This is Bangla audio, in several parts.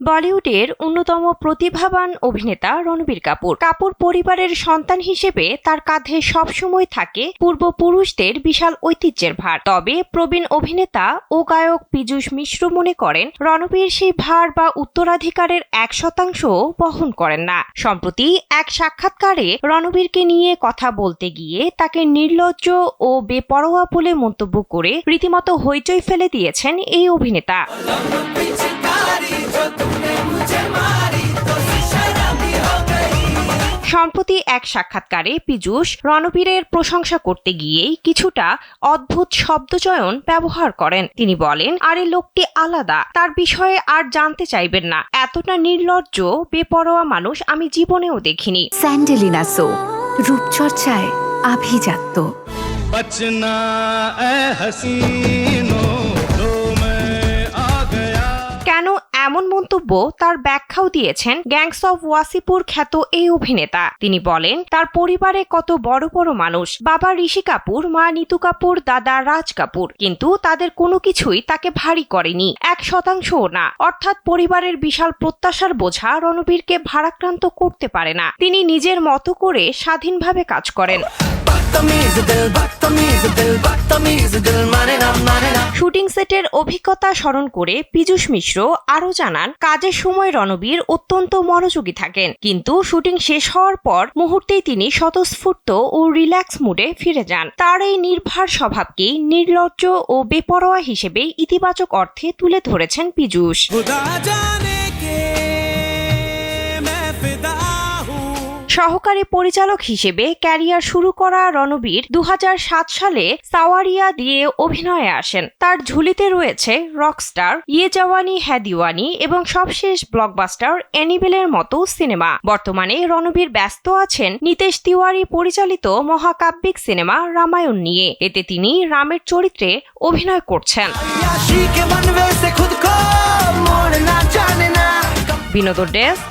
বলিউডের অন্যতম প্রতিভাবান অভিনেতা রণবীর কাপুর পরিবারের সন্তান হিসেবে তার কাঁধে সবসময় থাকে পূর্বপুরুষদের বিশাল ঐতিহ্যের ভার। তবে প্রবীণ অভিনেতা ও গায়ক পীযূষ মিশ্র মনে করেন রণবীর সেই ভার বা উত্তরাধিকারের 1% বহন করেন না। সম্প্রতি এক সাক্ষাৎকারে রণবীরকে নিয়ে কথা বলতে গিয়ে তাকে নির্লজ্জ ও বেপরোয়া বলে মন্তব্য করে রীতিমতো হইচই ফেলে দিয়েছেন এই অভিনেতা। সম্প্রতি এক সাক্ষাৎকারে পীযূষ রণবীরের প্রশংসা করতে গিয়েই কিছুটা অদ্ভুত শব্দচয়ন ব্যবহার করেন। তিনি বলেন, আরে লোকটি আলাদা, তার বিষয়ে আর জানতে চাইবেন না। এতটা নির্লজ্জ বেপরোয়া মানুষ আমি জীবনেও দেখিনি। স্যান্ডেলিনা সো, রূপচর্চায় আভিজাত্য। কেন এমন মন্তব্য, তার ব্যাখ্যাও দিয়েছেন গ্যাংস অফ ওয়াসিপুর খ্যাত এই অভিনেতা। তিনি বলেন, তার পরিবারে কত বড় বড় মানুষ, বাবা ঋষি কাপুর, মা নিতু কাপুর, দাদা রাজ কাপুর, কিন্তু তাদের কোনো কিছুই তাকে ভারী করেনি, 1%ও না। অর্থাৎ পরিবারের বিশাল প্রত্যাশার বোঝা রণবীরকে ভারাক্রান্ত করতে পারে না। তিনি নিজের মতো করে স্বাধীনভাবে কাজ করেন। শুটিং সেটের অভিজ্ঞতা স্মরণ করে পীযূষ মিশ্র আরও জানান, কাজের সময় রণবীর অত্যন্ত মনোযোগী থাকেন, কিন্তু শুটিং শেষ হওয়ার পর মুহূর্তেই তিনি স্বতঃস্ফূর্ত ও রিল্যাক্স মুডে ফিরে যান। তার এই নির্ভার স্বভাবকেই নির্লজ্জ ও বেপরোয়া হিসেবে ইতিবাচক অর্থে তুলে ধরেছেন পীযূষ। সহকারী পরিচালক হিসেবে ক্যারিয়ার শুরু করা রণবীর 2007 সালে সাওয়ারিয়া দিয়ে অভিনয়ে আসেন। তার ঝুলিতে রয়েছে রকস্টার, ইয়ে জওয়ানি হ্যায় দিওয়ানি এবং সবশেষ ব্লকবাস্টার অ্যানিবেলের মতো সিনেমা। বর্তমানে রণবীর ব্যস্ত আছেন নিতেশ তিওয়ারি পরিচালিত মহাকাব্যিক সিনেমা রামায়ণ নিয়ে। এতে তিনি রামের চরিত্রে অভিনয় করছেন। বিনোদন ডেস্ক,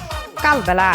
কালবেলা।